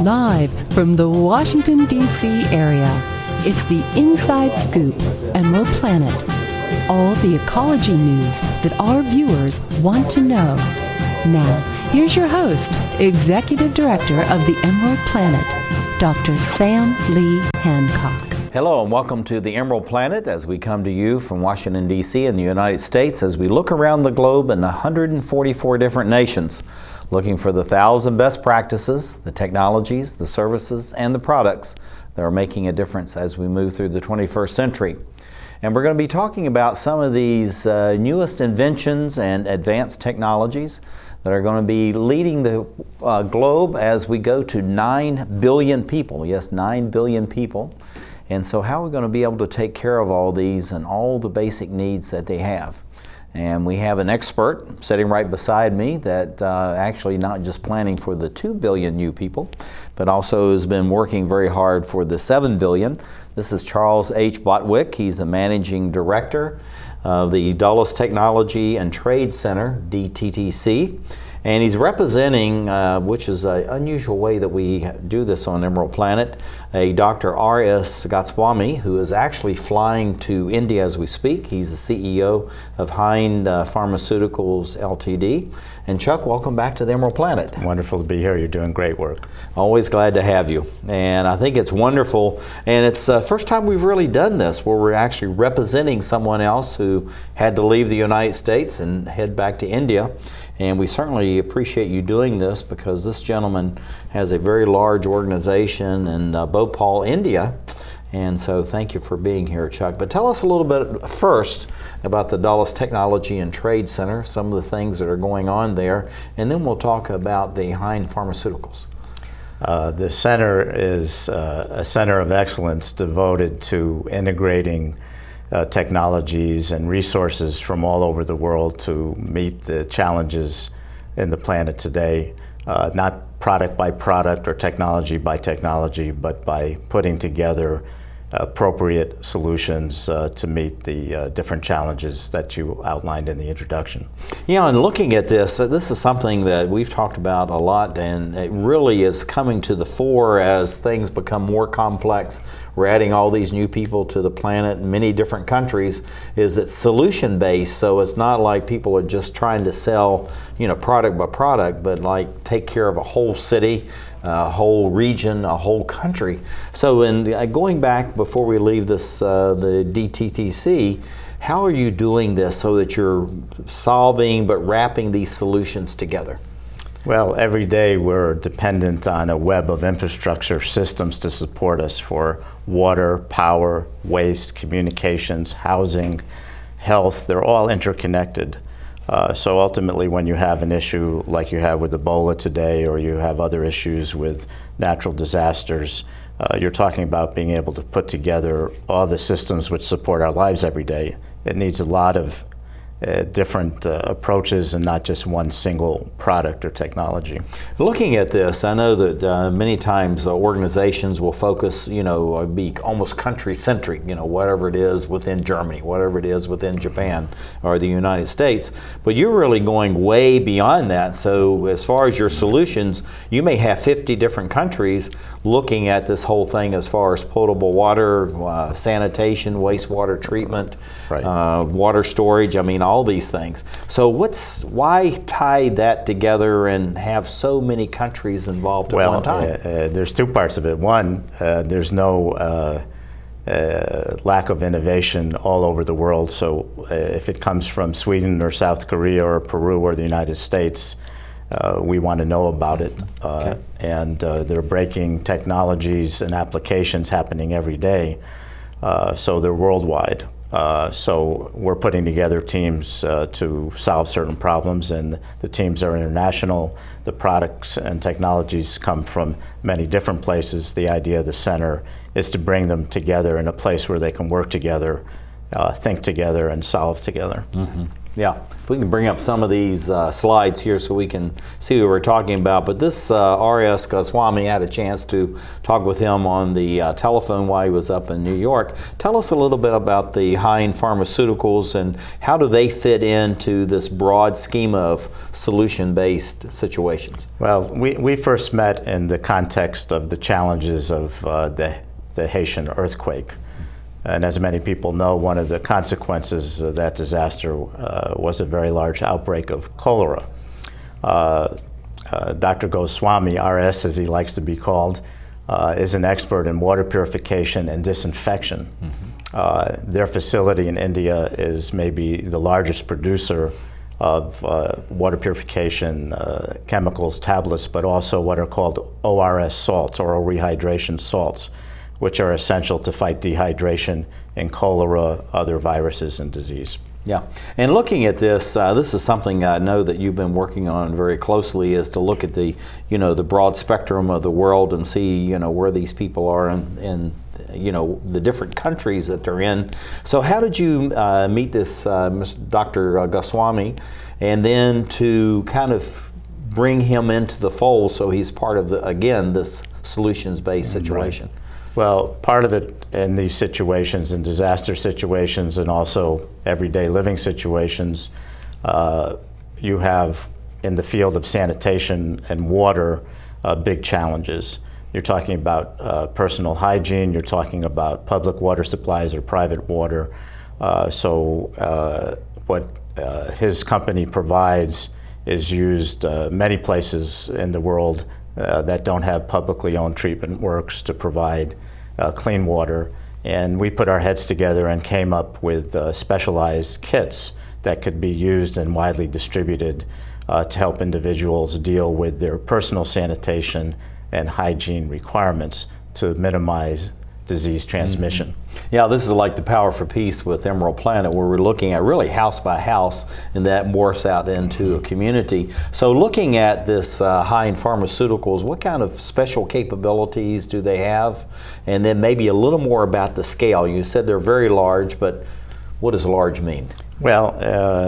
Live from the Washington, D.C. area, it's the Inside Scoop, Emerald Planet. All the ecology news that our viewers want to know. Now, here's your host, Executive Director of the Emerald Planet, Dr. Sam Lee Hancock. Hello and welcome to the Emerald Planet as we come to you from Washington, D.C. in the United States as we look around the globe in 144 different nations, looking for the 1,000 best practices, the technologies, the services, and the products that are making a difference as we move through the 21st century. And we're going to be talking about some of these newest inventions and advanced technologies that are going to be leading the globe as we go to 9 billion people. Yes, 9 billion people. And so how are we going to be able to take care of all these and all the basic needs that they have? And we have an expert sitting right beside me that actually not just planning for the 2 billion new people, but also has been working very hard for the 7 billion. This is Charles H. Botwick. He's the Managing Director of the Dulles Technology and Trade Center, DTTC. And he's representing, which is an unusual way that we do this on Emerald Planet, a Dr. R.S. Goswami, who is actually flying to India as we speak. He's the CEO of Hind Pharmaceuticals Ltd. And Chuck, welcome back to the Emerald Planet. Wonderful to be here. You're doing great work. Always glad to have you. And I think it's wonderful. And it's the first time we've really done this where we're actually representing someone else who had to leave the United States and head back to India. And we certainly appreciate you doing this because this gentleman has a very large organization in Bhopal, India. And so thank you for being here, Chuck. But tell us a little bit first about the Dulles Technology and Trade Center, some of the things that are going on there, and then we'll talk about the Hind Pharmaceuticals. The center is a center of excellence devoted to integrating technologies and resources from all over the world to meet the challenges in the planet today, not product by product or technology by technology, but by putting together appropriate solutions to meet the different challenges that you outlined in the introduction. Yeah, and looking at this, this is something that we've talked about a lot, and it really is coming to the fore as things become more complex. We're adding all these new people to the planet in many different countries. Is it's solution-based, so it's not like people are just trying to sell, product by product, but like take care of a whole city, a whole region, a whole country. So in going back before we leave this, the DTTC, how are you doing this so that you're solving but wrapping these solutions together? Well, every day we're dependent on a web of infrastructure systems to support us for water, power, waste, communications, housing, health. They're all interconnected. So ultimately, when you have an issue like you have with Ebola today, or you have other issues with natural disasters, you're talking about being able to put together all the systems which support our lives every day. It needs a lot of different approaches and not just one single product or technology. Looking at this, I know that many times organizations will focus, be almost country-centric, whatever it is within Germany, whatever it is within Japan or the United States, but you're really going way beyond that. So as far as your solutions, you may have 50 different countries looking at this whole thing as far as potable water, sanitation, wastewater treatment, right. Water storage, all these things. So why tie that together and have so many countries involved at one time? There's two parts of it. One, there's no lack of innovation all over the world. So if it comes from Sweden or South Korea or Peru or the United States, we want to know about it. Okay. And they're breaking technologies and applications happening every day. So they're worldwide. So we're putting together teams to solve certain problems, and the teams are international. The products and technologies come from many different places. The idea of the center is to bring them together in a place where they can work together, think together, and solve together. Mm-hmm. Yeah, if we can bring up some of these slides here so we can see what we're talking about. But this R.S. Goswami, had a chance to talk with him on the telephone while he was up in New York. Tell us a little bit about the high-end pharmaceuticals and how do they fit into this broad schema of solution-based situations? Well, we first met in the context of the challenges of the Haitian earthquake. And as many people know, one of the consequences of that disaster was a very large outbreak of cholera. Dr. Goswami, RS as he likes to be called, is an expert in water purification and disinfection. Their facility in India is maybe the largest producer of water purification chemicals, tablets, but also what are called ORS salts, oral rehydration salts, which are essential to fight dehydration and cholera, other viruses and disease. Yeah, and looking at this, this is something I know that you've been working on very closely, is to look at the, the broad spectrum of the world and see, where these people are in the different countries that they're in. So how did you meet this Dr. Goswami, and then to kind of bring him into the fold so he's part of, this solutions-based situation? Right. Well, part of it in these situations, in disaster situations and also everyday living situations, you have in the field of sanitation and water big challenges. You're talking about personal hygiene, you're talking about public water supplies or private water. What his company provides is used many places in the world that don't have publicly owned treatment works to provide clean water. And we put our heads together and came up with specialized kits that could be used and widely distributed to help individuals deal with their personal sanitation and hygiene requirements to minimize disease transmission. Yeah, this is like the Power for Peace with Emerald Planet, where we're looking at really house by house, and that morphs out into a community. So looking at this high-end pharmaceuticals, what kind of special capabilities do they have? And then maybe a little more about the scale. You said they're very large, but what does large mean? Well,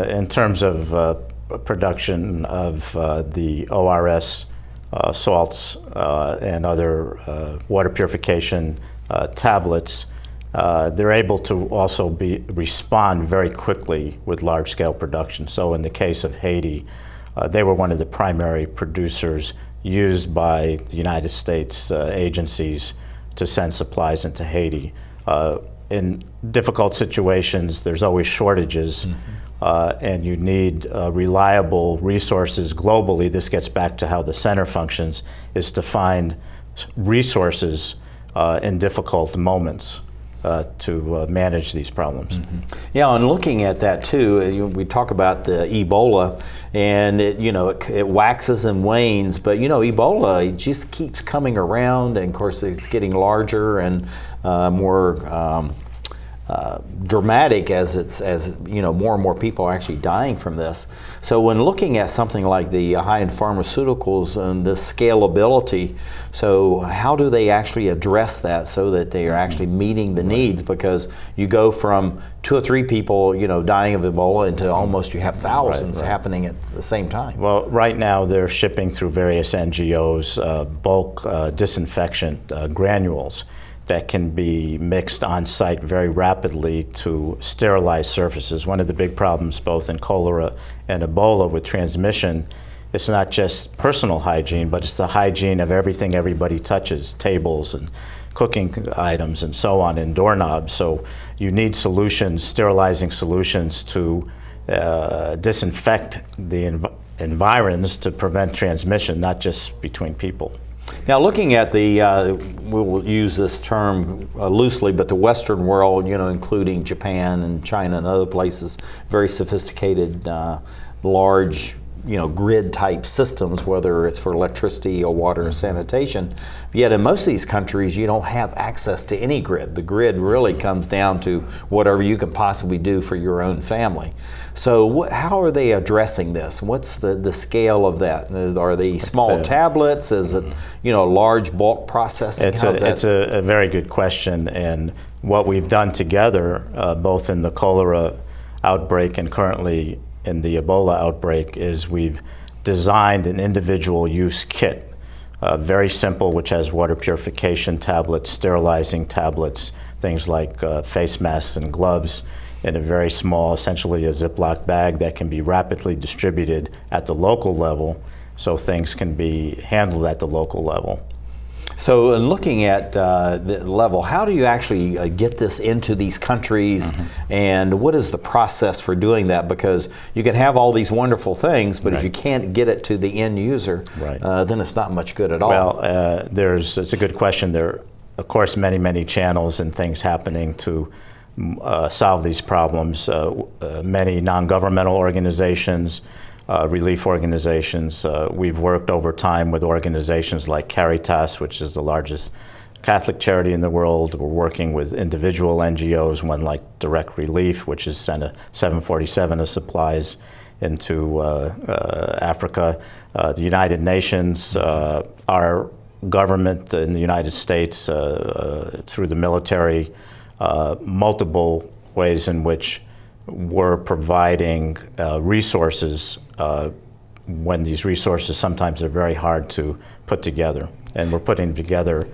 in terms of production of the ORS salts and other water purification tablets, they're able to also respond very quickly with large-scale production. So in the case of Haiti, they were one of the primary producers used by the United States agencies to send supplies into Haiti. In difficult situations, there's always shortages, and you need reliable resources globally. This gets back to how the center functions, is to find resources in difficult moments to manage these problems. Yeah, and looking at that too, we talk about the Ebola, and it waxes and wanes, but Ebola, it just keeps coming around, and of course it's getting larger and more dramatic as more and more people are actually dying from this. So when looking at something like the high-end pharmaceuticals and the scalability, so how do they actually address that so that they are actually meeting the needs? Because you go from 2 or 3 people dying of Ebola into almost you have thousands happening at the same time. Well, right now they're shipping through various NGOs bulk disinfectant granules that can be mixed on site very rapidly to sterilize surfaces. One of the big problems both in cholera and Ebola with transmission, it's not just personal hygiene, but it's the hygiene of everything everybody touches, tables and cooking items and so on, and doorknobs. So you need solutions, sterilizing solutions to disinfect the environs to prevent transmission, not just between people. Now, looking at the, we will use this term loosely, but the Western world, including Japan and China and other places, very sophisticated, large, grid-type systems, whether it's for electricity or water or sanitation. Yet in most of these countries, you don't have access to any grid. The grid really comes down to whatever you can possibly do for your own family. So how are they addressing this? What's the scale of that? Are they small tablets? Is it large bulk processing? It's a very good question, and what we've done together, both in the cholera outbreak and currently in the Ebola outbreak is we've designed an individual use kit, very simple, which has water purification tablets, sterilizing tablets, things like face masks and gloves, in a very small, essentially a Ziploc bag that can be rapidly distributed at the local level, so things can be handled at the local level. So in looking at the level, how do you actually get this into these countries, and what is the process for doing that? Because you can have all these wonderful things, but if you can't get it to the end user, then it's not much good at all. Well, it's a good question. There are, of course, many channels and things happening to solve these problems. Many non-governmental organizations, relief organizations. We've worked over time with organizations like Caritas, which is the largest Catholic charity in the world. We're working with individual NGOs, one like Direct Relief, which has sent a 747 of supplies into Africa. The United Nations, our government in the United States, through the military, multiple ways in which we're providing resources when these resources sometimes are very hard to put together. And we're putting them together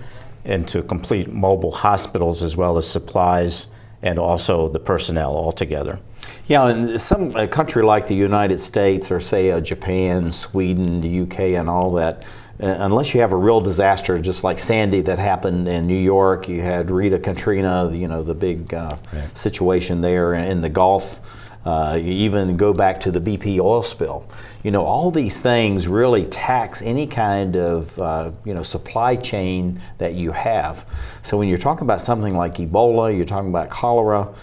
into complete mobile hospitals as well as supplies and also the personnel all together. Yeah, in a country like the United States or say Japan, Sweden, the UK and all that, unless you have a real disaster just like Sandy that happened in New York, you had Rita, Katrina, you know, the big situation there in the Gulf, you even go back to the BP oil spill. You know, all these things really tax any kind of supply chain that you have. So when you're talking about something like Ebola, you're talking about cholera,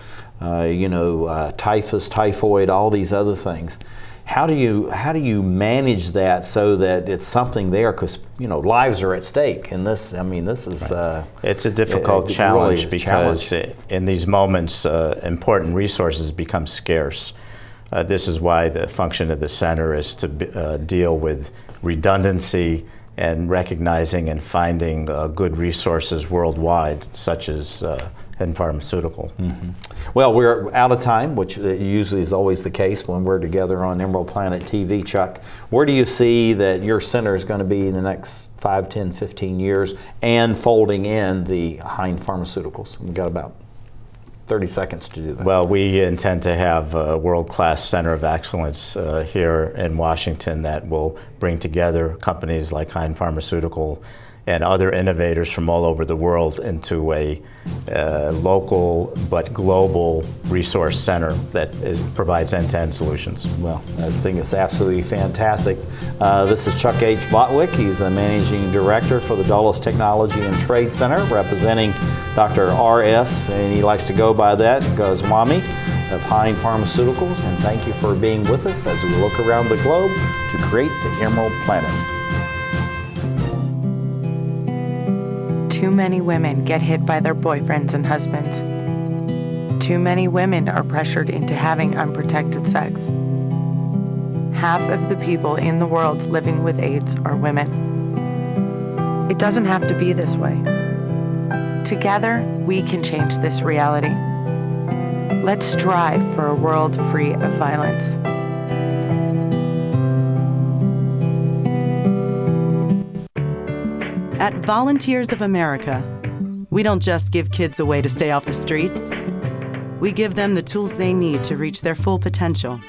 typhus, typhoid, all these other things. How do you manage that so that it's something there? Because lives are at stake, and this is it's a difficult challenge really because in these moments, important resources become scarce. This is why the function of the center is to deal with redundancy and recognizing and finding good resources worldwide, such as in pharmaceutical. Well, we're out of time, which usually is always the case when we're together on Emerald Planet TV. Chuck, where do you see that your center is going to be in the next 5, 10, 15 years and folding in the Hind Pharmaceuticals? We've got about 30 seconds to do that. Well, we intend to have a world-class center of excellence here in Washington that will bring together companies like Hind Pharmaceutical and other innovators from all over the world into a local but global resource center that provides end-to-end solutions. Well, I think it's absolutely fantastic. This is Chuck H. Botwick. He's the Managing Director for the Dulles Technology and Trade Center, representing Dr. R.S., and he likes to go by that, Goswami of Hind Pharmaceuticals. And thank you for being with us as we look around the globe to create the Emerald Planet. Too many women get hit by their boyfriends and husbands. Too many women are pressured into having unprotected sex. Half of the people in the world living with AIDS are women. It doesn't have to be this way. Together, we can change this reality. Let's strive for a world free of violence. At Volunteers of America, we don't just give kids a way to stay off the streets. We give them the tools they need to reach their full potential.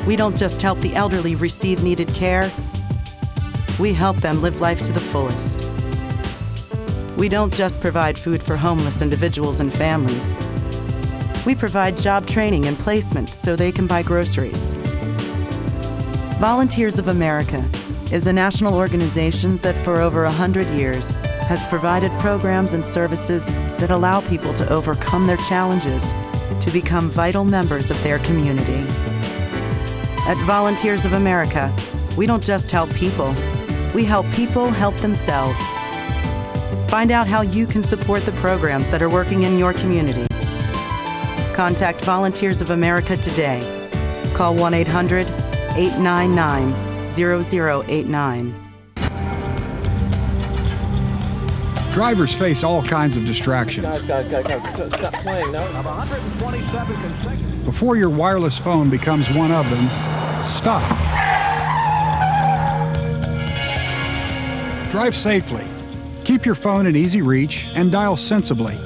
We don't just help the elderly receive needed care. We help them live life to the fullest. We don't just provide food for homeless individuals and families. We provide job training and placement so they can buy groceries. Volunteers of America is a national organization that for over 100 years has provided programs and services that allow people to overcome their challenges to become vital members of their community. At Volunteers of America, we don't just help people, we help people help themselves. Find out how you can support the programs that are working in your community. Contact Volunteers of America today. Call 1-800-899-0089. Drivers face all kinds of distractions. Guys, stop playing now. 127 consecutive. Before your wireless phone becomes one of them, stop. Drive safely. Keep your phone in easy reach and dial sensibly.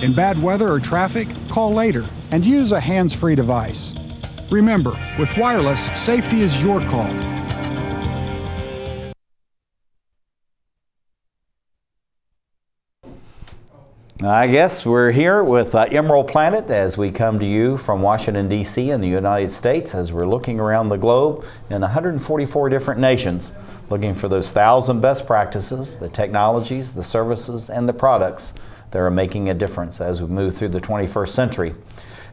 In bad weather or traffic, call later and use a hands-free device. Remember, with wireless, safety is your call. I guess we're here with Emerald Planet as we come to you from Washington, D.C. in the United States as we're looking around the globe in 144 different nations, looking for those 1,000 best practices, the technologies, the services, and the products that are making a difference as we move through the 21st century.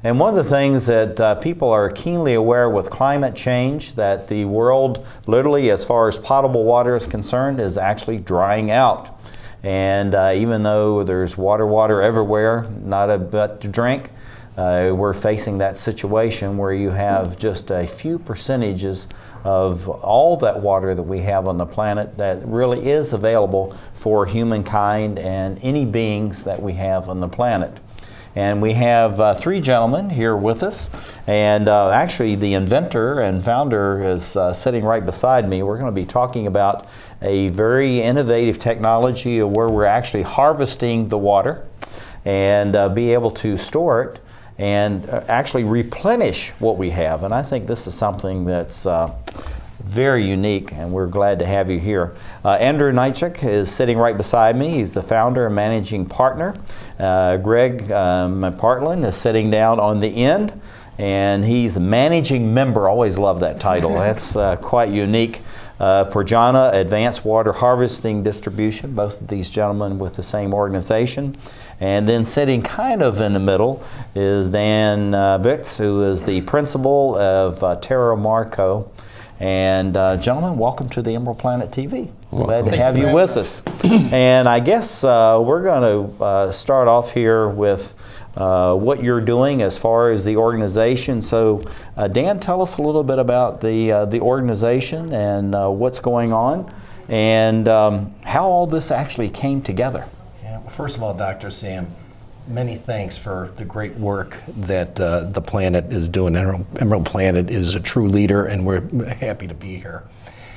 And one of the things that people are keenly aware with climate change, that the world, literally as far as potable water is concerned, is actually drying out. And even though there's water everywhere, not a bit to drink, we're facing that situation where you have just a few percentages of all that water that we have on the planet that really is available for humankind and any beings that we have on the planet. And we have three gentlemen here with us, and actually the inventor and founder is sitting right beside me. We're going to be talking about a very innovative technology where we're actually harvesting the water and be able to store it and actually replenish what we have. And I think this is something that's very unique, and we're glad to have you here. Andrew Nychuk is sitting right beside me. He's the founder and managing partner. Greg McPartlin is sitting down on the end, and he's the managing member. Always love that title. That's quite unique. Parjana, Advanced Water Harvesting Distribution, both of these gentlemen with the same organization. And then sitting kind of in the middle is Dan Bicz, who is the principal of TerraMarCo. And gentlemen, welcome to the Emerald Planet TV. Glad to have you with us. And I guess we're going to start off here with what you're doing as far as the organization. So Dan, tell us a little bit about the organization and what's going on and how all this actually came together. Yeah, well, first of all, Dr. Sam, many thanks for the great work that the Planet is doing. Emerald Planet is a true leader, and we're happy to be here.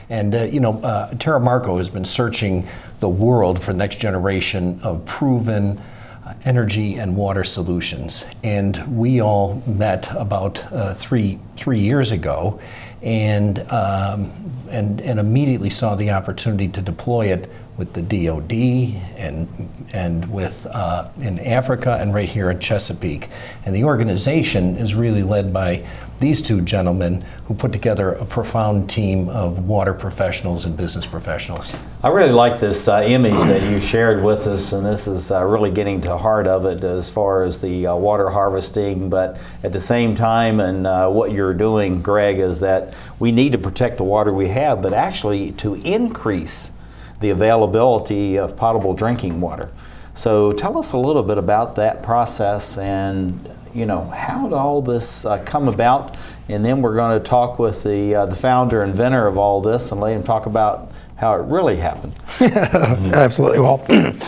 And TerraMarCo has been searching the world for the next generation of proven energy and water solutions. And we all met about three years ago, and immediately saw the opportunity to deploy it with the DoD and with in Africa and right here in Chesapeake. And the organization is really led by these two gentlemen who put together a profound team of water professionals and business professionals. I really like this image that you shared with us, and this is really getting to the heart of it as far as the water harvesting, but at the same time, and what you're doing, Greg, is that we need to protect the water we have, but actually to increase the availability of potable drinking water. So tell us a little bit about that process and how did all this come about, and then we're going to talk with the founder, inventor of all this, and let him talk about how it really happened. Absolutely. Well,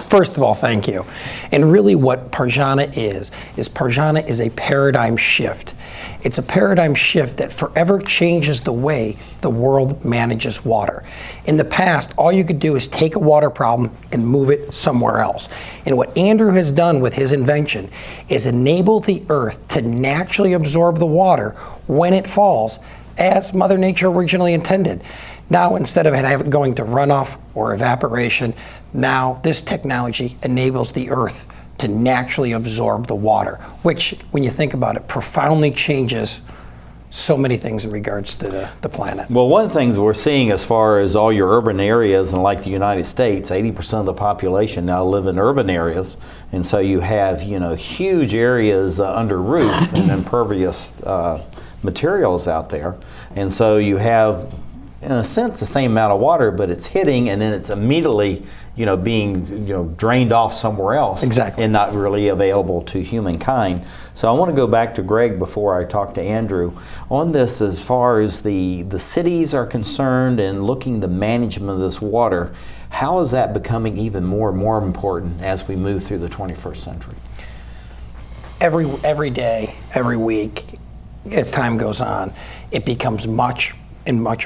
first of all, thank you. And really what Parjana is Parjana is a paradigm shift. It's a paradigm shift that forever changes the way the world manages water. In the past, all you could do is take a water problem and move it somewhere else. And what Andrew has done with his invention is enable the earth to naturally absorb the water when it falls, as Mother Nature originally intended. Now, instead of it going to runoff or evaporation, now this technology enables the earth to naturally absorb the water, which, when you think about it, profoundly changes so many things in regards to the planet. Well, one of the things we're seeing as far as all your urban areas, and like the United States, 80% of the population now live in urban areas, and so you have huge areas under roof and impervious materials out there, and so you have in a sense, the same amount of water, but it's hitting and then it's immediately, being, drained off somewhere else. Exactly. And not really available to humankind. So I want to go back to Greg before I talk to Andrew on this as far as the cities are concerned and looking the management of this water. How is that becoming even more and more important as we move through the 21st century? Every day, every week, as time goes on, it becomes much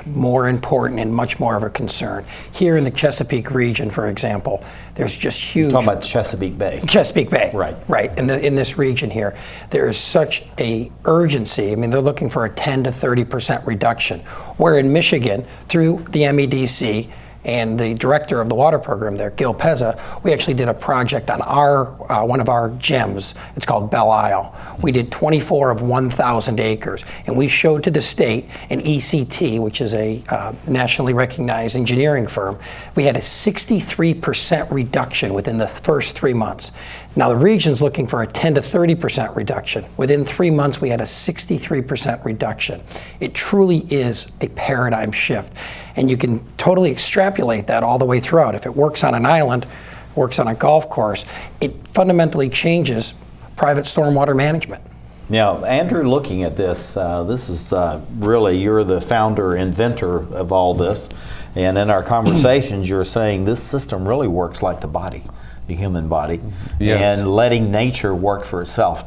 more important and much more of a concern. Here in the Chesapeake region, for example, there's just huge... You're talking about Chesapeake Bay. Chesapeake Bay. Right. Right. In this region here, there is such a urgency. I mean, they're looking for a 10 to 30% reduction. Where in Michigan, through the MEDC, and the director of the water program there, Gil Pezza, we actually did a project on one of our gems. It's called Belle Isle. We did 24 of 1,000 acres, and we showed to the state an ECT, which is a nationally recognized engineering firm. We had a 63% reduction within the first 3 months. Now the region's looking for a 10 to 30% reduction. Within 3 months, we had a 63% reduction. It truly is a paradigm shift. And you can totally extrapolate that all the way throughout. If it works on an island, works on a golf course, it fundamentally changes private stormwater management. Now, Andrew, looking at this, this is really, you're the founder, inventor of all this. And in our conversations, you're saying this system really works like the body, the human body, and letting nature work for itself.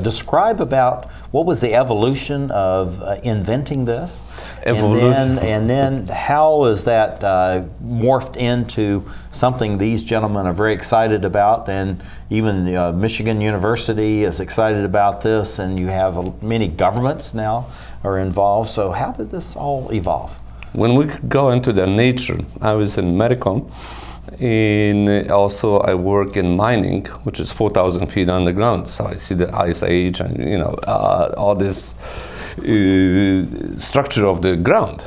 Describe about what was the evolution of inventing this, and then how is that morphed into something these gentlemen are very excited about, and even Michigan University is excited about this, and you have many governments now are involved. So how did this all evolve? When we go into the nature, I was in medical. And also I work in mining, which is 4,000 feet underground. So I see the ice age and all this structure of the ground.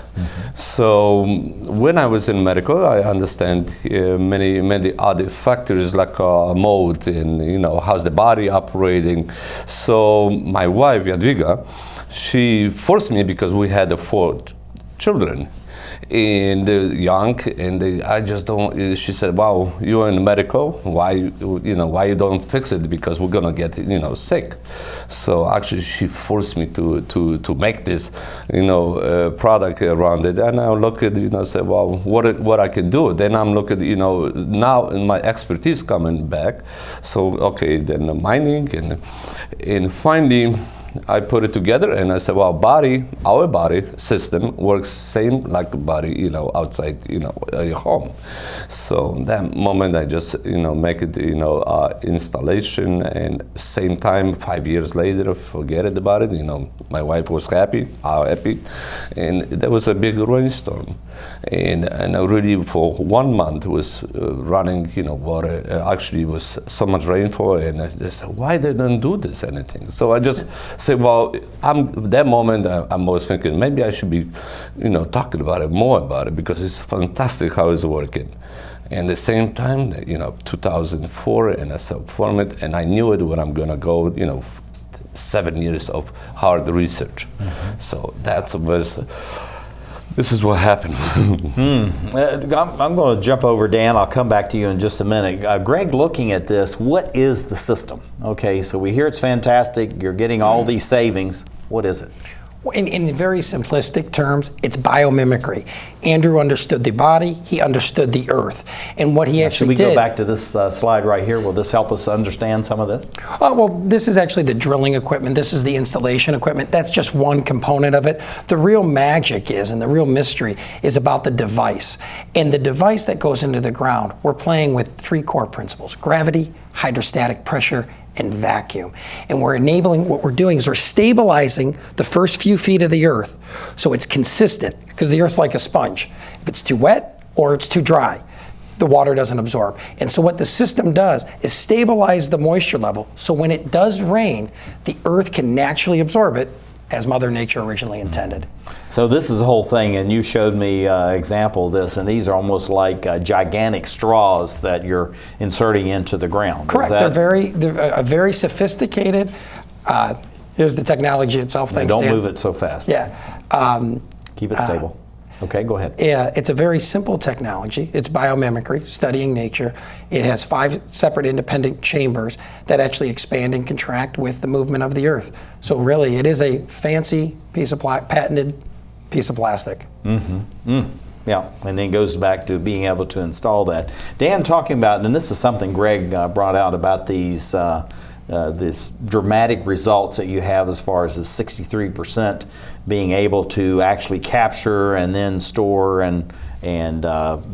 So when I was in medical, I understand many other factors like mode and how's the body operating. So my wife Jadwiga, she forced me because we had 4 children. And young, and I just don't. She said, "Wow, you're in medical. Why you don't fix it? Because we're gonna get sick." So actually, she forced me to make this product around it. And I look at say, "Well, what I can do?" Then I'm looking now in my expertise coming back. So okay, then the mining and finally. I put it together and I said, well, our body system works same like the body, outside, your home. So that moment I just, make it, installation, and same time, 5 years later, forget it about it. My wife was happy, I'm happy, and there was a big rainstorm. And I really for 1 month was running, water. Actually, it was so much rainfall, and I said, why they don't do this anything? So I just said, well, that moment I'm always thinking maybe I should be, talking about it more about it because it's fantastic how it's working. And at the same time, 2004, and I self-formed it, and I knew it when I'm gonna go, 7 years of hard research. So this is what happened. I'm going to jump over, Dan. I'll come back to you in just a minute. Greg, looking at this, what is the system? Okay, so we hear it's fantastic. You're getting all these savings. What is it? In very simplistic terms, it's biomimicry. Andrew understood the body, he understood the earth. And what he actually did... Should we go back to this slide right here? Will this help us understand some of this? Well, this is actually the drilling equipment. This is the installation equipment. That's just one component of it. The real magic is, and the real mystery, is about the device. And the device that goes into the ground, we're playing with 3 core principles: gravity, hydrostatic pressure, and vacuum. And we're enabling, what we're doing is we're stabilizing the first few feet of the earth so it's consistent, because the earth's like a sponge. If it's too wet or it's too dry, the water doesn't absorb. And so what the system does is stabilize the moisture level so when it does rain, the earth can naturally absorb it as Mother Nature originally intended. So this is the whole thing, and you showed me an example of this, and these are almost like gigantic straws that you're inserting into the ground. Correct. They're very sophisticated. Here's the technology itself. Don't move it so fast. Yeah. Keep it stable. Okay, go ahead. It's a very simple technology. It's biomimicry, studying nature. It has 5 separate independent chambers that actually expand and contract with the movement of the Earth. So really, it is a fancy piece of patented piece of plastic. Yeah, and then it goes back to being able to install that. Dan, talking about, and this is something Greg brought out about these this dramatic results that you have as far as the 63% being able to actually capture and then store and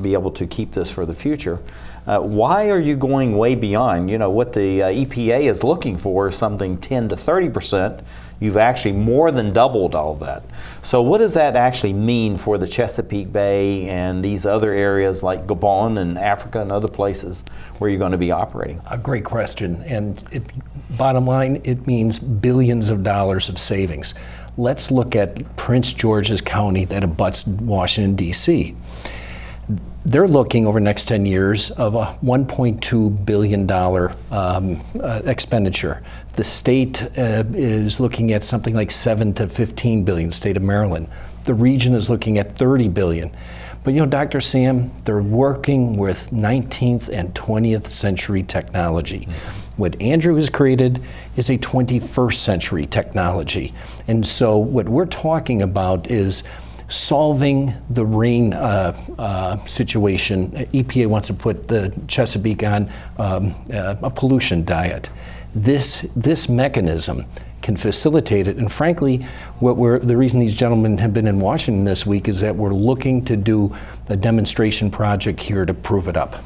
be able to keep this for the future. Why are you going way beyond? You know, what the EPA is looking for is something 10 to 30%. You've actually more than doubled all of that. So what does that actually mean for the Chesapeake Bay and these other areas like Gabon and Africa and other places where you're going to be operating? A great question. And bottom line, it means billions of dollars of savings. Let's look at Prince George's County that abuts Washington, D.C. They're looking over the next 10 years of a $1.2 billion expenditure. The state is looking at something like 7 to 15 billion, the state of Maryland. The region is looking at 30 billion. But you know, Dr. Sam, they're working with 19th and 20th century technology. What Andrew has created is a 21st century technology. And so what we're talking about is solving the rain situation. EPA wants to put the Chesapeake on a pollution diet. This mechanism can facilitate it, and frankly, the reason these gentlemen have been in Washington this week is that we're looking to do a demonstration project here to prove it up.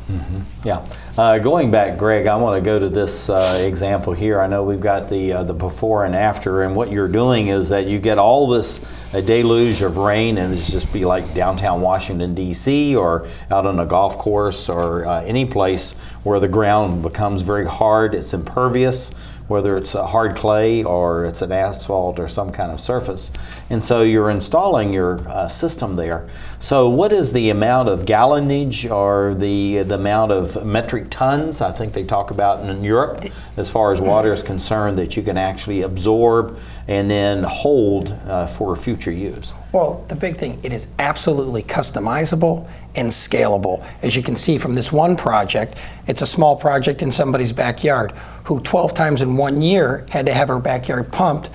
Yeah. Going back, Greg, I want to go to this example here. I know we've got the before and after, and what you're doing is that you get all this deluge of rain, and it's just be like downtown Washington, D.C., or out on a golf course, or any place where the ground becomes very hard, it's impervious, whether it's a hard clay or it's an asphalt or some kind of surface. And so you're installing your system there. So what is the amount of gallonage or the amount of metric tons, I think they talk about in Europe, as far as water is concerned, that you can actually absorb and then hold for future use? Well, the big thing, it is absolutely customizable and scalable. As you can see from this one project, it's a small project in somebody's backyard who 12 times in 1 year had to have her backyard pumped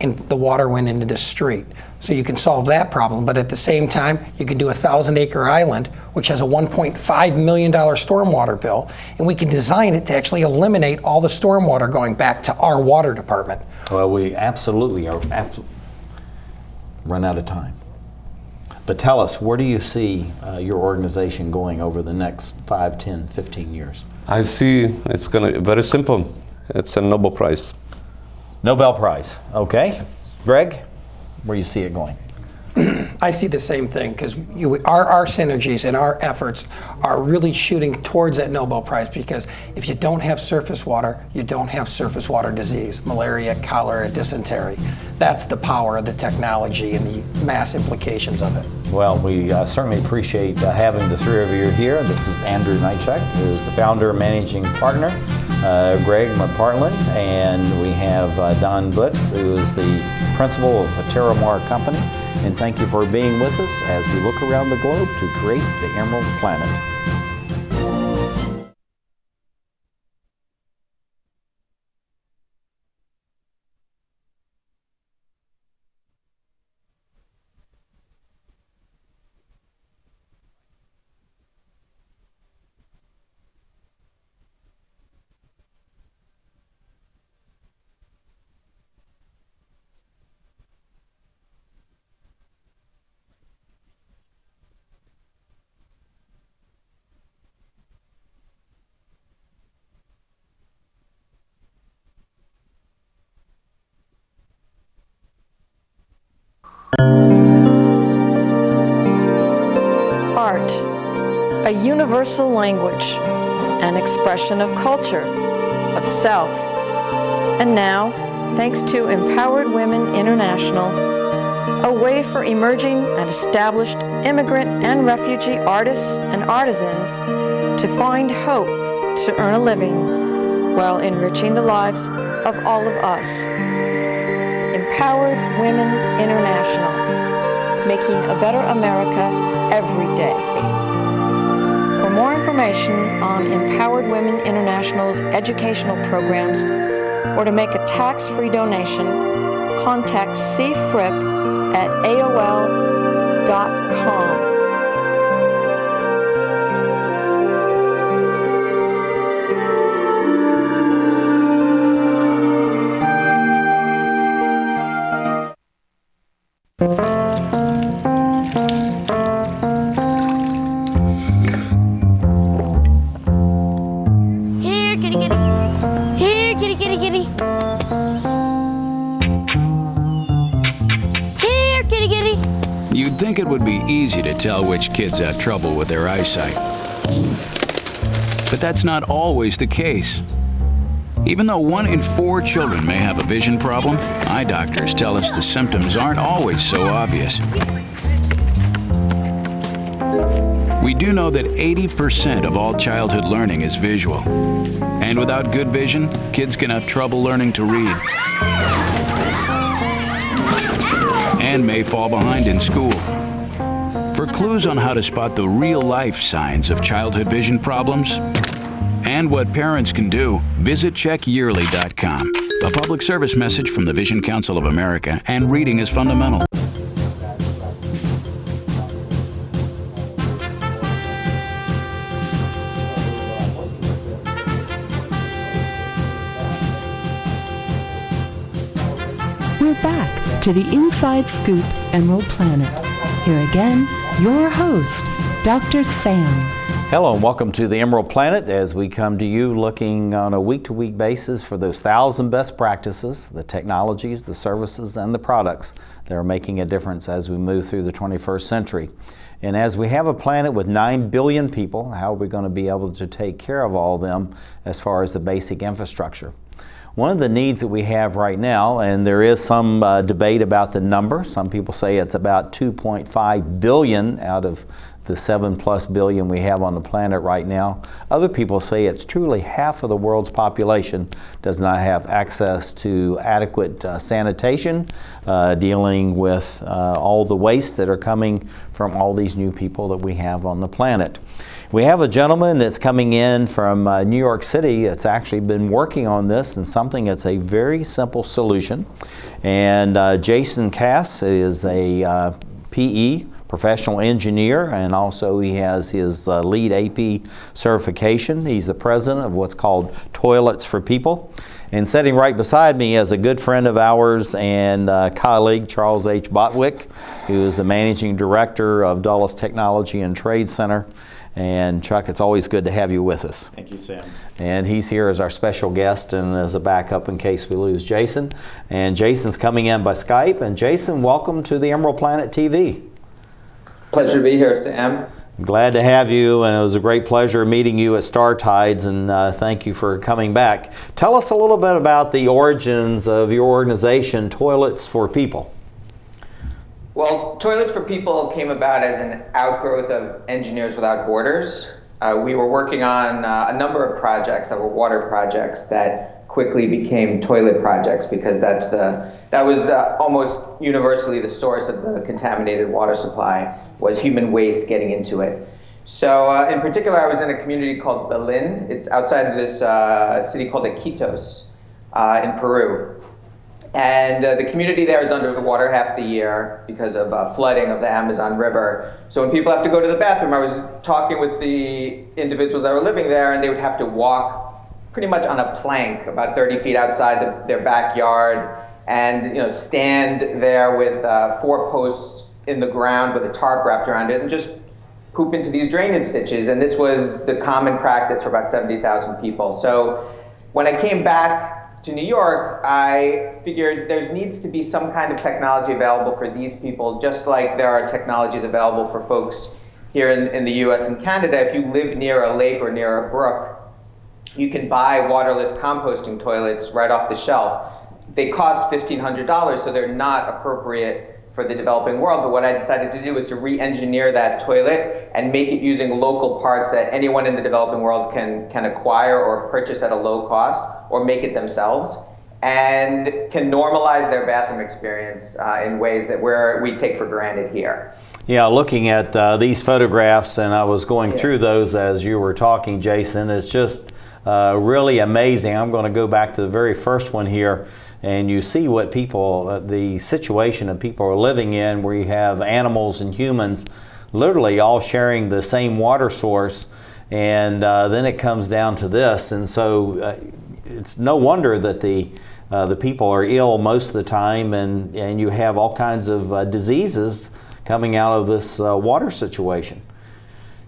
and the water went into the street. So you can solve that problem, but at the same time, you can do a 1,000-acre island, which has a $1.5 million stormwater bill, and we can design it to actually eliminate all the stormwater going back to our water department. Well, we absolutely are run out of time. But tell us, where do you see your organization going over the next 5, 10, 15 years? I see it's going to be very simple. It's a Nobel Prize. Nobel Prize, okay. Greg, where do you see it going? I see the same thing, because our synergies and our efforts are really shooting towards that Nobel Prize, because if you don't have surface water, you don't have surface water disease, malaria, cholera, dysentery. That's the power of the technology and the mass implications of it. Well, we certainly appreciate having the three of you here. This is Andrew Nychuk, who is the founder and managing partner, Greg McPartlin, and we have Don Bicz, who is the principal of the TerraMarCo company. And thank you for being with us as we look around the globe to create the Emerald Planet. Art, a universal language, an expression of culture, of self. And now, thanks to Empowered Women International, a way for emerging and established immigrant and refugee artists and artisans to find hope to earn a living while enriching the lives of all of us. Empowered Women International. making a better America every day. For more information on Empowered Women International's educational programs or to make a tax-free donation, contact cfrip@aol.com. Here, kitty, kitty. Here, kitty, kitty, kitty. Here, kitty, kitty. You'd think it would be easy to tell which kids have trouble with their eyesight. But that's not always the case. Even though 1 in 4 children may have a vision problem, eye doctors tell us the symptoms aren't always so obvious. We do know that 80% of all childhood learning is visual. And without good vision, kids can have trouble learning to read and may fall behind in school. For clues on how to spot the real-life signs of childhood vision problems and what parents can do, visit checkyearly.com. A public service message from the Vision Council of America, and reading is fundamental. We're back to the Inside Scoop Emerald Planet. Here again, your host, Dr. Sam. Hello and welcome to the Emerald Planet as we come to you looking on a week-to-week basis for those 1,000 best practices, the technologies, the services, and the products that are making a difference as we move through the 21st century. And as we have a planet with 9 billion people, how are we going to be able to take care of all of them as far as the basic infrastructure? One of the needs that we have right now, and there is some debate about the number. Some people say it's about 2.5 billion out of the 7+ billion we have on the planet right now. Other people say it's truly half of the world's population does not have access to adequate sanitation, dealing with all the waste that are coming from all these new people that we have on the planet. We have a gentleman that's coming in from New York City that's actually been working on this and something that's a very simple solution. And Jason Kass is a PE, professional engineer, and also he has his LEED AP certification. He's the president of what's called Toilets for People. And sitting right beside me is a good friend of ours and colleague, Charles H. Botwick, who is the managing director of Dulles Technology and Trade Center. And Chuck, it's always good to have you with us. Thank you, Sam. And he's here as our special guest and as a backup in case we lose Jason. And Jason's coming in by Skype. And Jason, welcome to the Emerald Planet TV. Pleasure to be here, Sam. I'm glad to have you, and it was a great pleasure meeting you at Star Tides, and thank you for coming back. Tell us a little bit about the origins of your organization, Toilets for People. Well, Toilets for People came about as an outgrowth of Engineers Without Borders. We were working on a number of projects that were water projects that quickly became toilet projects because that was almost universally the source of the contaminated water supply, was human waste getting into it. So in particular, I was in a community called Belin. It's outside of this city called Iquitos in Peru. And the community there is under the water half the year because of flooding of the Amazon River. So when people have to go to the bathroom, I was talking with the individuals that were living there, and they would have to walk pretty much on a plank about 30 feet outside their backyard, and stand there with 4 posts in the ground with a tarp wrapped around it and just poop into these drainage ditches. And this was the common practice for about 70,000 people. So when I came back to New York, I figured there needs to be some kind of technology available for these people, just like there are technologies available for folks here in the US and Canada. If you live near a lake or near a brook, you can buy waterless composting toilets right off the shelf. They cost $1,500, so they're not appropriate for the developing world. But what I decided to do was to re-engineer that toilet and make it using local parts that anyone in the developing world can acquire or purchase at a low cost or make it themselves. and can normalize their bathroom experience in ways that we take for granted here. Yeah, looking at these photographs, and I was going through those as you were talking, Jason, it's just really amazing. I'm going to go back to the very first one here, and you see what people, the situation that people are living in, where you have animals and humans literally all sharing the same water source, and then it comes down to this. And so it's no wonder that the people are ill most of the time, and you have all kinds of diseases coming out of this water situation.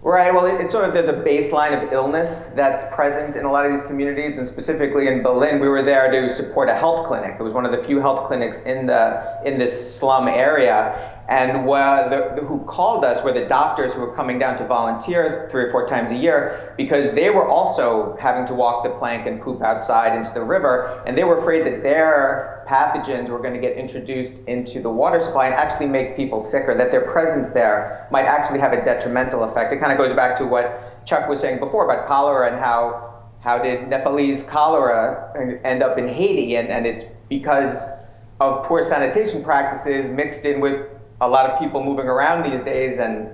Right, well, it's sort of, there's a baseline of illness that's present in a lot of these communities, and specifically in Berlin, we were there to support a health clinic. It was one of the few health clinics in this slum area, and who called us were the doctors who were coming down to volunteer 3 or 4 times a year, because they were also having to walk the plank and poop outside into the river, and they were afraid that their pathogens were going to get introduced into the water supply and actually make people sicker, that their presence there might actually have a detrimental effect. It kind of goes back to what Chuck was saying before about cholera, and how did Nepalese cholera end up in Haiti, and it's because of poor sanitation practices mixed in with a lot of people moving around these days, and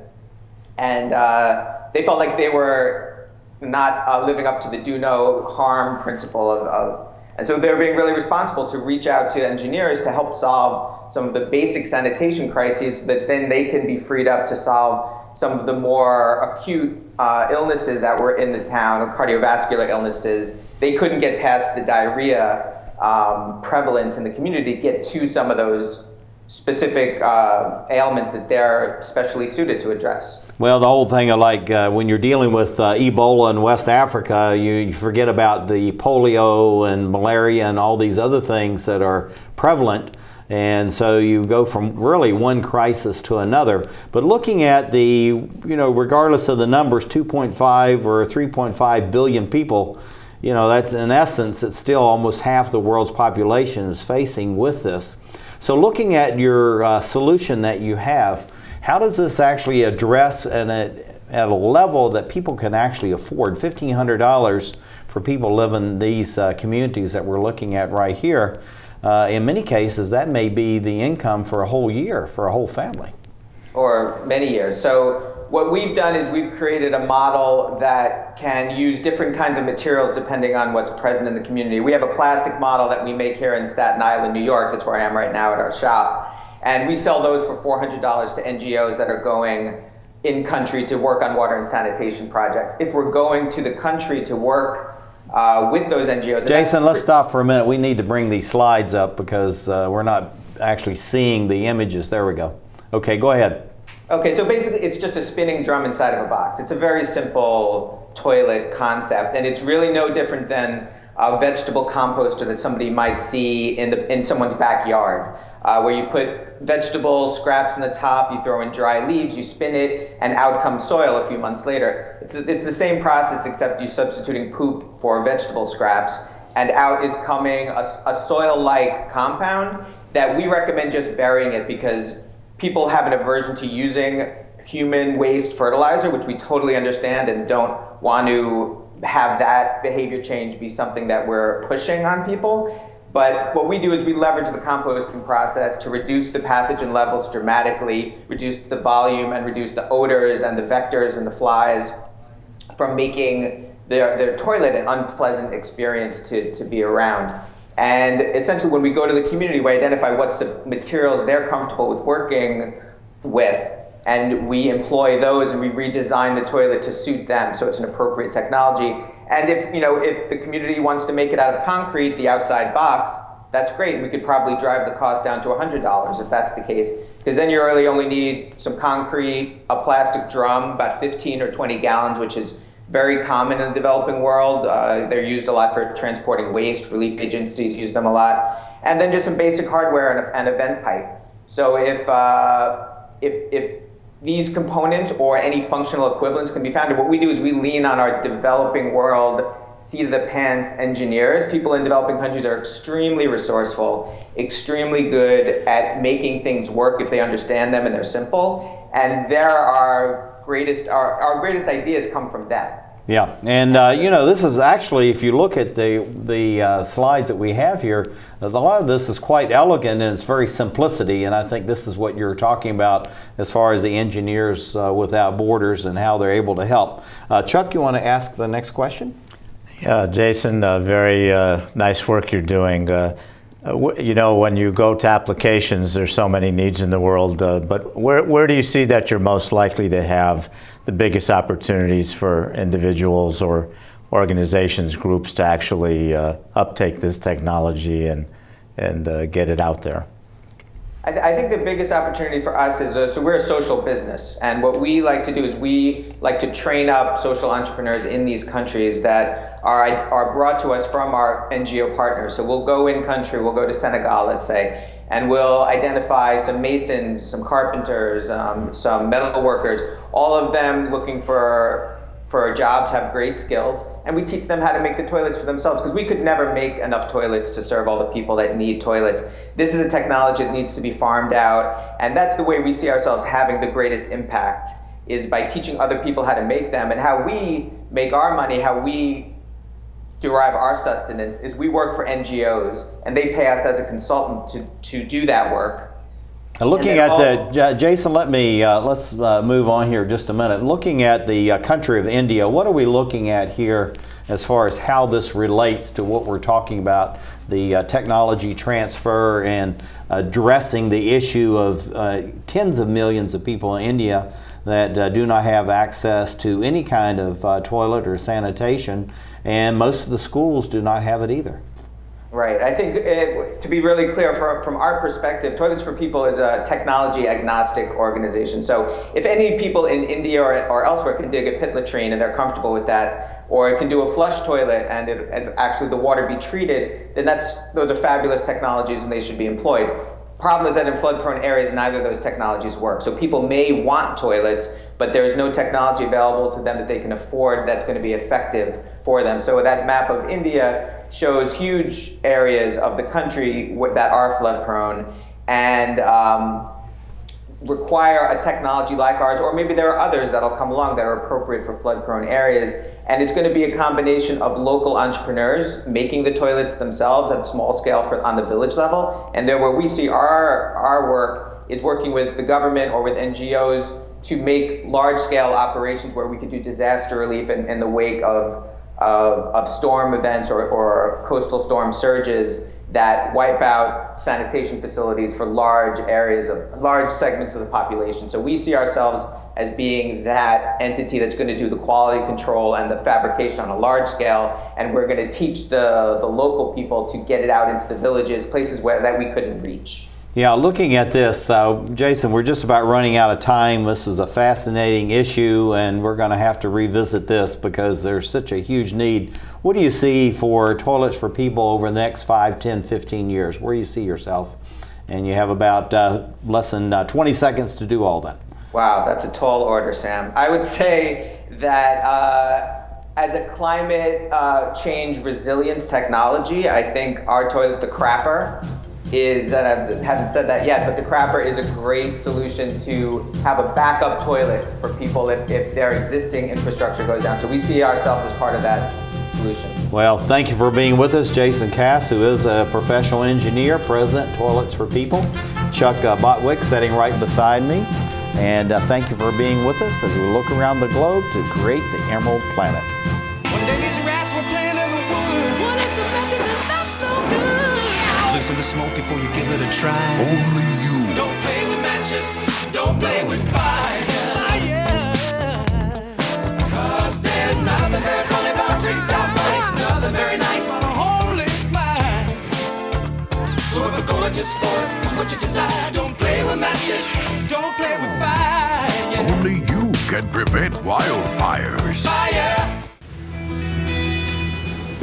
they felt like they were not living up to the do no harm principle and so they were being really responsible to reach out to engineers to help solve some of the basic sanitation crises, that then they can be freed up to solve some of the more acute illnesses that were in the town, cardiovascular illnesses. They couldn't get past the diarrhea prevalence in the community to get to some of those specific ailments that they're specially suited to address. Well, the whole thing of like when you're dealing with Ebola in West Africa, you forget about the polio and malaria and all these other things that are prevalent. And so you go from really one crisis to another. But looking at the, regardless of the numbers, 2.5 or 3.5 billion people, that's in essence, it's still almost half the world's population is facing with this. So looking at your solution that you have, how does this actually address at a level that people can actually afford? $1,500 for people living in these communities that we're looking at right here. In many cases, that may be the income for a whole year, for a whole family. Or many years. So what we've done is we've created a model that can use different kinds of materials depending on what's present in the community. We have a plastic model that we make here in Staten Island, New York. That's where I am right now at our shop. And we sell those for $400 to NGOs that are going in country to work on water and sanitation projects. If we're going to the country to work with those NGOs. Jason, let's stop for a minute. We need to bring these slides up because we're not actually seeing the images. There we go. Okay, go ahead. Okay, so basically it's just a spinning drum inside of a box. It's a very simple toilet concept, and it's really no different than a vegetable composter that somebody might see in someone's backyard, where you put vegetable scraps on the top, you throw in dry leaves, you spin it, and out comes soil a few months later. It's the same process, except you're substituting poop for vegetable scraps, and out is coming a soil-like compound that we recommend just burying it, because people have an aversion to using human waste fertilizer, which we totally understand and don't want to have that behavior change be something that we're pushing on people. But what we do is we leverage the composting process to reduce the pathogen levels dramatically, reduce the volume, and reduce the odors and the vectors and the flies from making their toilet an unpleasant experience to be around. And essentially when we go to the community, we identify what materials they're comfortable with working with, and we employ those and we redesign the toilet to suit them so it's an appropriate technology. And if the community wants to make it out of concrete, the outside box, that's great. We could probably drive the cost down to $100 if that's the case, because then you really only need some concrete, a plastic drum, about 15 or 20 gallons, which is very common in the developing world. They're used a lot for transporting waste. Relief agencies use them a lot. And then just some basic hardware and a vent pipe. So if these components or any functional equivalents can be found, what we do is we lean on our developing world, seat-of-the-pants engineers. People in developing countries are extremely resourceful, extremely good at making things work if they understand them and they're simple. And our greatest ideas come from them. Yeah, and you know, this is actually, if you look at the slides that we have here, a lot of this is quite elegant in its very simplicity, and I think this is what you're talking about as far as the Engineers Without Borders and how they're able to help. Chuck, you want to ask the next question? Yeah, Jason, very nice work you're doing. You know, when you go to applications, there's so many needs in the world, but where do you see that you're most likely to have the biggest opportunities for individuals or organizations, groups to actually uptake this technology and get it out there? I think the biggest opportunity for us is, so we're a social business, and what we like to do is we like to train up social entrepreneurs in these countries that are brought to us from our NGO partners. So we'll go in country, we'll go to Senegal, let's say, and we'll identify some masons, some carpenters, some metal workers, all of them looking for jobs, have great skills, and we teach them how to make the toilets for themselves, because we could never make enough toilets to serve all the people that need toilets. This is a technology that needs to be farmed out, and that's the way we see ourselves having the greatest impact, is by teaching other people how to make them. And how we make our money, how we derive our sustenance, is we work for NGOs, and they pay us as a consultant to do that work. Looking at Jason, let's move on here just a minute. Looking at the country of India, what are we looking at here as far as how this relates to what we're talking about, the technology transfer and addressing the issue of tens of millions of people in India that do not have access to any kind of toilet or sanitation, and most of the schools do not have it either. Right. I think to be really clear, from our perspective, Toilets for People is a technology agnostic organization. So if any people in India or elsewhere can dig a pit latrine and they're comfortable with that, or it can do a flush toilet and actually the water be treated, then those are fabulous technologies and they should be employed. Problem is that in flood-prone areas, neither of those technologies work. So people may want toilets, but there is no technology available to them that they can afford that's going to be effective for them. So that map of India shows huge areas of the country that are flood-prone and require a technology like ours, or maybe there are others that'll come along that are appropriate for flood-prone areas. And it's going to be a combination of local entrepreneurs making the toilets themselves at small scale on the village level. And there where we see our work is working with the government or with NGOs to make large-scale operations where we could do disaster relief in the wake of storm events or coastal storm surges that wipe out sanitation facilities for large segments of the population. So we see ourselves as being that entity that's going to do the quality control and the fabrication on a large scale, and we're going to teach the local people to get it out into the villages, places that we couldn't reach. Yeah, looking at this, Jason, we're just about running out of time. This is a fascinating issue, and we're going to have to revisit this because there's such a huge need. What do you see for Toilets for People over the next 5, 10, 15 years? Where do you see yourself? And you have about less than 20 seconds to do all that. Wow, that's a tall order, Sam. I would say that as a climate change resilience technology, I think our toilet, the crapper, and I haven't said that yet, but the crapper is a great solution to have a backup toilet for people if their existing infrastructure goes down. So we see ourselves as part of that solution. Well, thank you for being with us, Jason Kass, who is a professional engineer, president, Toilets for People. Chuck Botwick sitting right beside me. And thank you for being with us as we look around the globe to create the Emerald Planet. One day these rats were playing in the woods. Well, it's some matches and that's no good. Yeah. Listen to smoke before you give it a try. Only you. Don't play with matches. Don't play with fire. Cause there's nothing very funny about rooftop life. Nothing very nice on a homeless mind. So if a gorgeous force is what you desire, don't play with matches. Don't play with fire. Yeah. Only you can prevent wildfires. Fire.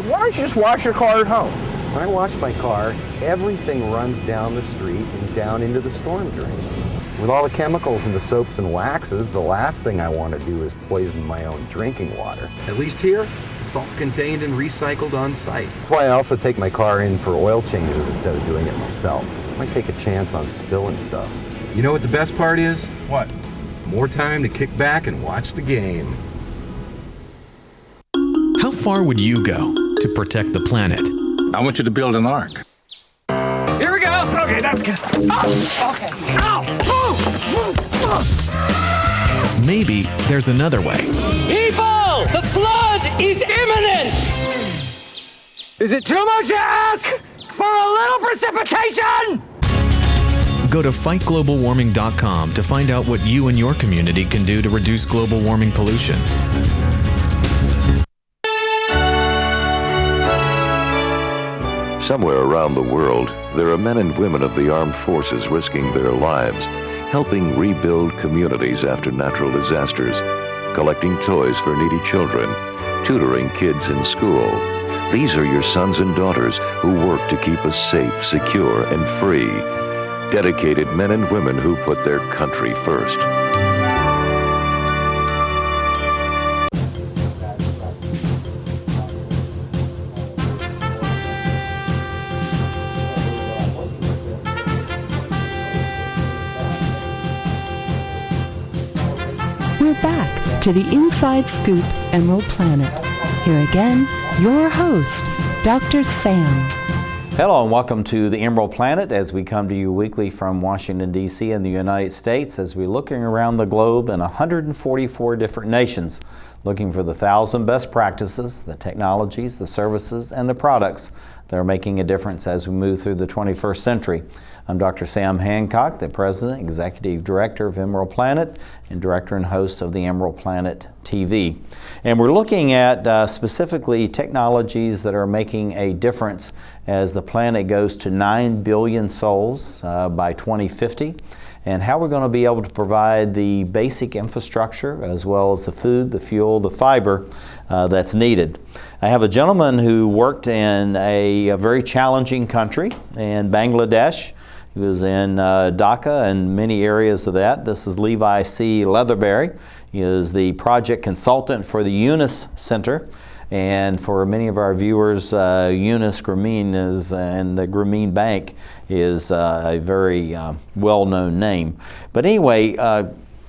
Why don't you just wash your car at home? When I wash my car, everything runs down the street and down into the storm drains. With all the chemicals and the soaps and waxes, the last thing I want to do is poison my own drinking water. At least here, it's all contained and recycled on site. That's why I also take my car in for oil changes instead of doing it myself. I might take a chance on spilling stuff. You know what the best part is? What? More time to kick back and watch the game. far would you go to protect the planet? I want you to build an ark. Here we go. Okay, that's good. Oh, okay. Ow! Maybe there's another way. People, the flood is imminent. Is it too much to ask for a little precipitation? Go to fightglobalwarming.com to find out what you and your community can do to reduce global warming pollution. Somewhere around the world, there are men and women of the armed forces risking their lives, helping rebuild communities after natural disasters, collecting toys for needy children, tutoring kids in school. These are your sons and daughters who work to keep us safe, secure, and free. Dedicated men and women who put their country first. We're back to the Inside Scoop Emerald Planet. Here again, your host, Dr. Sam. Hello and welcome to the Emerald Planet as we come to you weekly from Washington, D.C. in the United States as we're looking around the globe in 144 different nations, looking for the 1,000 best practices, the technologies, the services, and the products that are making a difference as we move through the 21st century. I'm Dr. Sam Hancock, the President, Executive Director of Emerald Planet, and Director and host of the Emerald Planet TV. And we're looking at specifically technologies that are making a difference as the planet goes to 9 billion souls by 2050, and how we're going to be able to provide the basic infrastructure as well as the food, the fuel, the fiber that's needed. I have a gentleman who worked in a very challenging country in Bangladesh. He was in Dhaka and many areas of that. This is Levi C. Leatherberry. He is the project consultant for the Yunus Center. And for many of our viewers, Yunus Grameen is, and the Grameen Bank is a very well-known name. But anyway,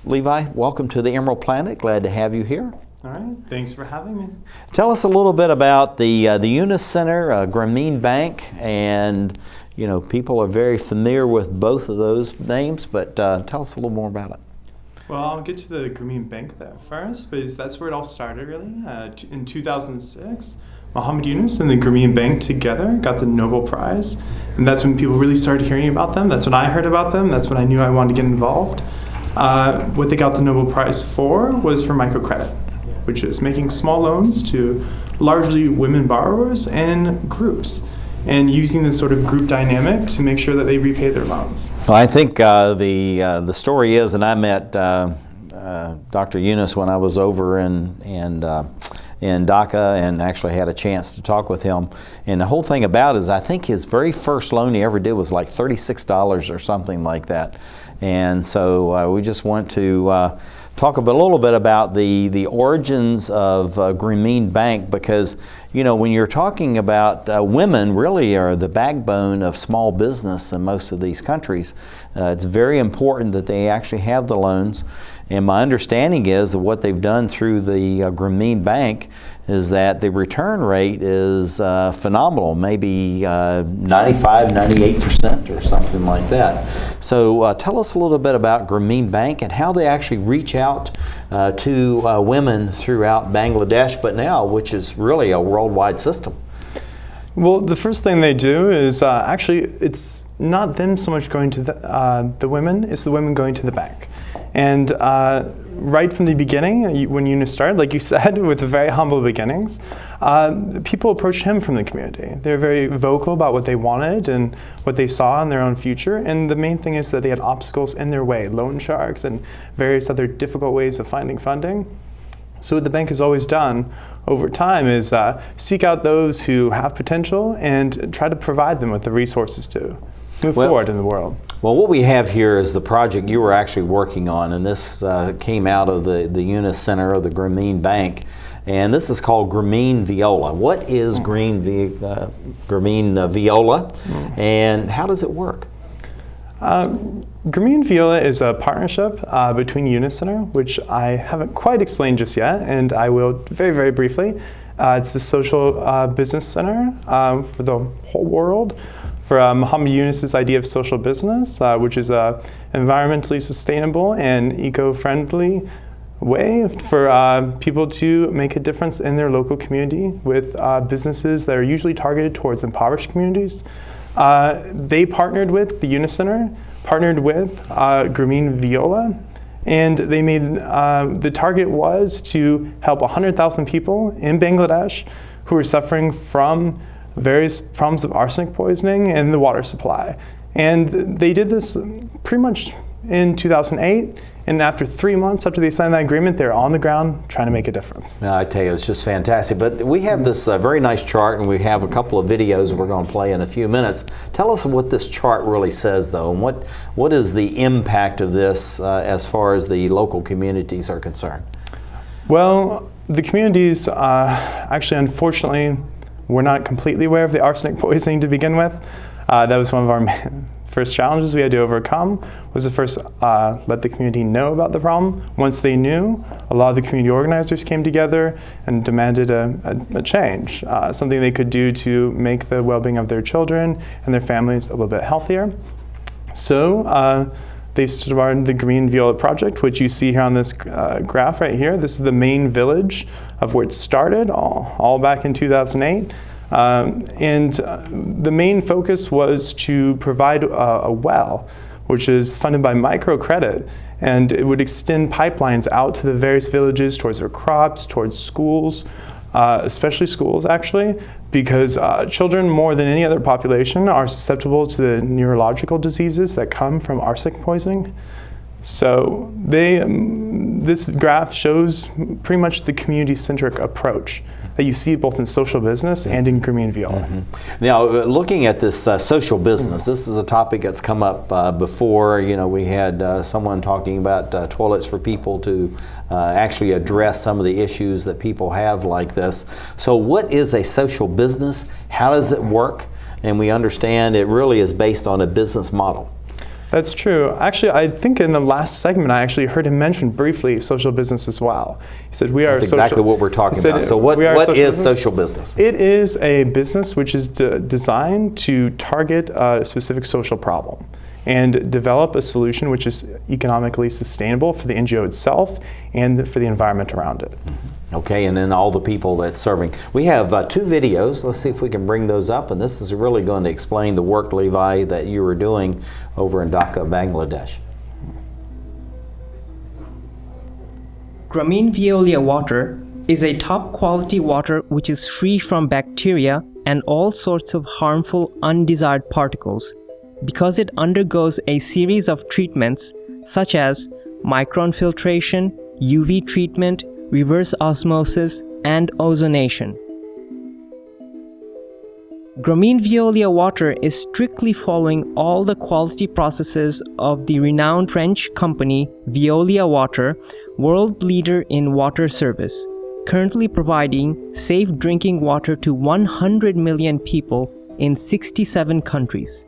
Levi, welcome to the Emerald Planet. Glad to have you here. All right, thanks for having me. Tell us a little bit about the Yunus Center, Grameen Bank, and you know, people are very familiar with both of those names, but tell us a little more about it. Well, I'll get to the Grameen Bank there first, because that's where it all started, really. In 2006, Mohammed Yunus and the Grameen Bank together got the Nobel Prize, and that's when people really started hearing about them. That's when I heard about them. That's when I knew I wanted to get involved. What they got the Nobel Prize for was for microcredit, which is making small loans to largely women borrowers and groups, and using this sort of group dynamic to make sure that they repay their loans. Well, I think the story is, and I met Dr. Yunus when I was over in Dhaka and actually had a chance to talk with him. And the whole thing about it is I think his very first loan he ever did was like $36 or something like that. And so we just want to talk a little bit about the origins of Grameen Bank, because you know, when you're talking about women really are the backbone of small business in most of these countries. It's very important that they actually have the loans. And my understanding is that what they've done through the Grameen Bank is that the return rate is phenomenal, maybe 95, 98% or something like that. So tell us a little bit about Grameen Bank and how they actually reach out to women throughout Bangladesh, but now, which is really a worldwide system. Well, the first thing they do is actually it's not them so much going to the women, it's the women going to the bank. And right from the beginning, when Yunus started, like you said, with very humble beginnings, people approached him from the community. They're very vocal about what they wanted and what they saw in their own future. And the main thing is that they had obstacles in their way, loan sharks and various other difficult ways of finding funding. So what the bank has always done over time is seek out those who have potential and try to provide them with the resources to move forward in the world. Well, what we have here is the project you were actually working on, and this came out of the Yunus Center of the Grameen Bank, and this is called Grameen Viola. What is Grameen Viola, and how does it work? Grameen Viola is a partnership between Yunus Center, which I haven't quite explained just yet, and I will very, very briefly. It's the social business center for the whole world, for Muhammad Yunus's idea of social business, which is a environmentally sustainable and eco-friendly way for people to make a difference in their local community with businesses that are usually targeted towards impoverished communities. They partnered with the Yunus Center, partnered with Grameen Viola, and they made, the target was to help 100,000 people in Bangladesh who are suffering from various problems of arsenic poisoning in the water supply. And they did this pretty much in 2008, and after 3 months after they signed that agreement, they're on the ground trying to make a difference. I tell you, it's just fantastic. But we have this very nice chart, and we have a couple of videos we're going to play in a few minutes. Tell us what this chart really says, though, and what is the impact of this as far as the local communities are concerned? Well, the communities, actually, unfortunately, were not completely aware of the arsenic poisoning to begin with. That was one of our first challenges we had to overcome, was to first let the community know about the problem. Once they knew, a lot of the community organizers came together and demanded a change, something they could do to make the well-being of their children and their families a little bit healthier. So they started the Grameen Viola project, which you see here on this graph right here. This is the main village of where it started, all back in 2008. And the main focus was to provide a well, which is funded by microcredit, and it would extend pipelines out to the various villages towards their crops, towards schools, especially schools actually, because children more than any other population are susceptible to the neurological diseases that come from arsenic poisoning. So this graph shows pretty much the community-centric approach that you see both in social business and in Grameen Viola. Mm-hmm. Now, looking at this social business, this is a topic that's come up before. You know, we had someone talking about toilets for people to actually address some of the issues that people have like this. So what is a social business? How does it work? And we understand it really is based on a business model. That's true. Actually, I think in the last segment, I actually heard him mention briefly social business as well. He said, we are That's exactly what we're talking about. So what is social business? It is a business which is designed to target a specific social problem and develop a solution which is economically sustainable for the NGO itself and for the environment around it. Okay, and then all the people that's serving. We have 2 videos. Let's see if we can bring those up. And this is really going to explain the work, Levi, that you were doing over in Dhaka, Bangladesh. Grameen Viola water is a top quality water which is free from bacteria and all sorts of harmful undesired particles because it undergoes a series of treatments such as micronfiltration, UV treatment, reverse osmosis, and ozonation. Grameen Viola water is strictly following all the quality processes of the renowned French company Veolia Water, world leader in water service, currently providing safe drinking water to 100 million people in 67 countries.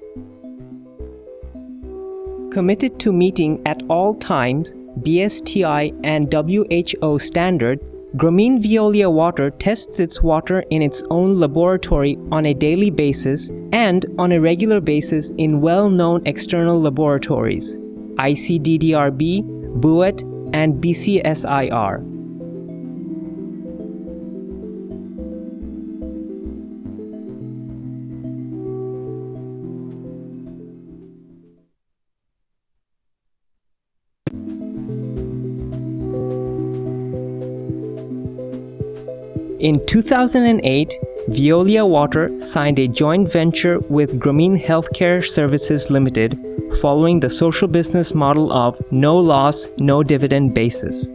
Committed to meeting at all times BSTI and WHO standard, Grameen Viola Water tests its water in its own laboratory on a daily basis and on a regular basis in well-known external laboratories, ICDDRB, BUET, and BCSIR. In 2008, Veolia Water signed a joint venture with Grameen Healthcare Services Limited following the social business model of no loss, no dividend basis.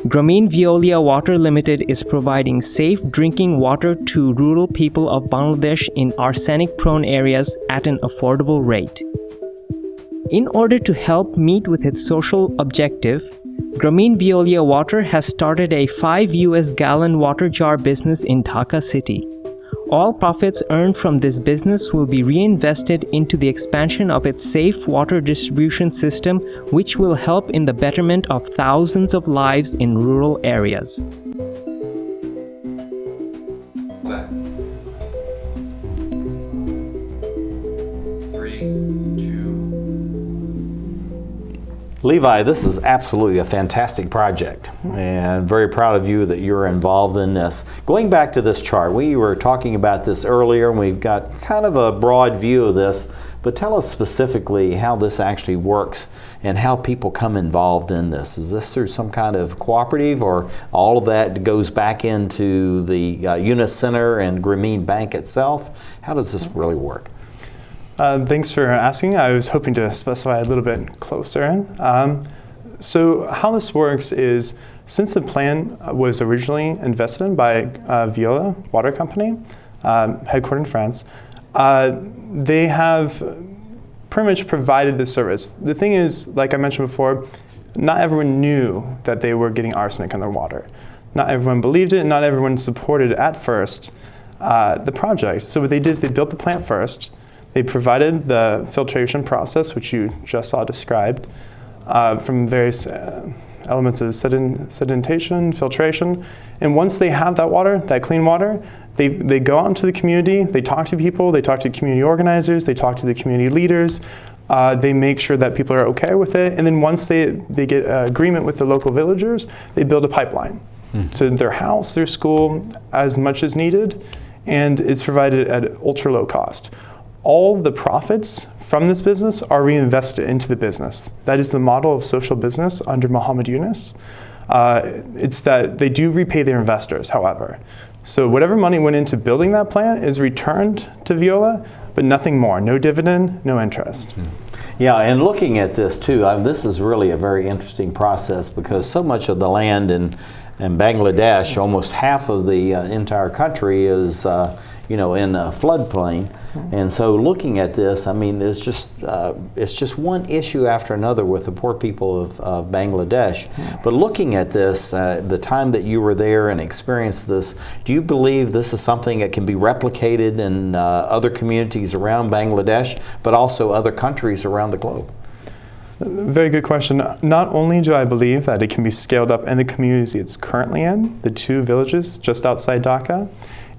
Grameen Veolia Water Limited is providing safe drinking water to rural people of Bangladesh in arsenic-prone areas at an affordable rate. In order to help meet with its social objective, Grameen Veolia Water has started a $5 gallon water jar business in Dhaka city. All profits earned from this business will be reinvested into the expansion of its safe water distribution system, which will help in the betterment of thousands of lives in rural areas. Levi, this is absolutely a fantastic project, and very proud of you that you're involved in this. Going back to this chart, we were talking about this earlier, and we've got kind of a broad view of this, but tell us specifically how this actually works and how people come involved in this. Is this through some kind of cooperative, or all of that goes back into the Yunus Center and Grameen Bank itself? How does this really work? Thanks for asking. I was hoping to specify a little bit closer. So how this works is, since the plan was originally invested in by Veolia Water Company, headquartered in France, they have pretty much provided the service. The thing is, like I mentioned before, not everyone knew that they were getting arsenic in their water. Not everyone believed it, not everyone supported at first the project. So what they did is they built the plant first. They provided the filtration process, which you just saw described, from various elements of sedimentation, filtration. And once they have that water, that clean water, they go out into the community, they talk to people, they talk to community organizers, they talk to the community leaders, they make sure that people are okay with it, and then once they get agreement with the local villagers, they build a pipeline to their house, their school, as much as needed, and it's provided at ultra low cost. All the profits from this business are reinvested into the business. That is the model of social business under Muhammad Yunus. It's that they do repay their investors, however. So whatever money went into building that plant is returned to Veolia, but nothing more. No dividend, no interest. Yeah, and looking at this too, this is really a very interesting process, because so much of the land in Bangladesh, almost half of the entire country is in a floodplain. And so looking at this, I mean, it's just one issue after another with the poor people of Bangladesh. But looking at this, the time that you were there and experienced this, do you believe this is something that can be replicated in other communities around Bangladesh, but also other countries around the globe? Very good question. Not only do I believe that it can be scaled up in the communities it's currently in, the 2 villages just outside Dhaka.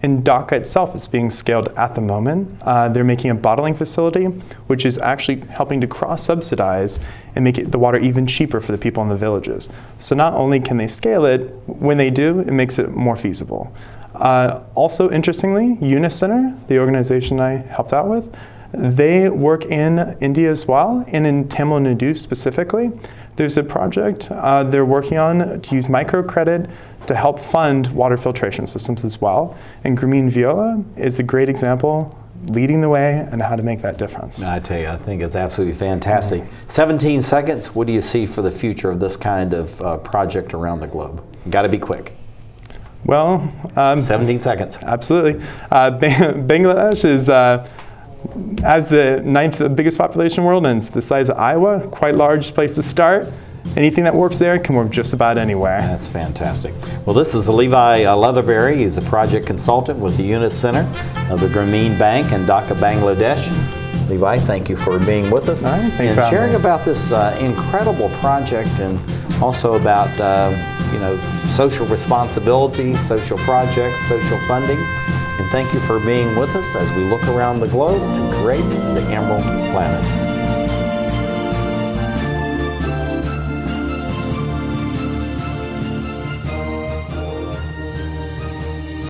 In Dhaka itself, it's being scaled at the moment. They're making a bottling facility, which is actually helping to cross-subsidize and make the water even cheaper for the people in the villages. So not only can they scale it, when they do, it makes it more feasible. Also, interestingly, Yunus Center, the organization I helped out with, they work in India as well, and in Tamil Nadu specifically. There's a project they're working on to use microcredit to help fund water filtration systems as well. And Grameen Veolia is a great example, leading the way and how to make that difference. I tell you, I think it's absolutely fantastic. 17 seconds, what do you see for the future of this kind of project around the globe? Got to be quick. Well, 17 seconds. Absolutely. Bangladesh is, as the 9th biggest population in the world, and it's the size of Iowa, quite large place to start. Anything that works there can work just about anywhere. That's fantastic. Well, this is Levi Leatherberry. He's a project consultant with the Yunus Center of the Grameen Bank in Dhaka, Bangladesh. Levi, thank you for being with us and sharing about this incredible project, and also about social responsibility, social projects, social funding. And thank you for being with us as we look around the globe to create the Emerald Planet.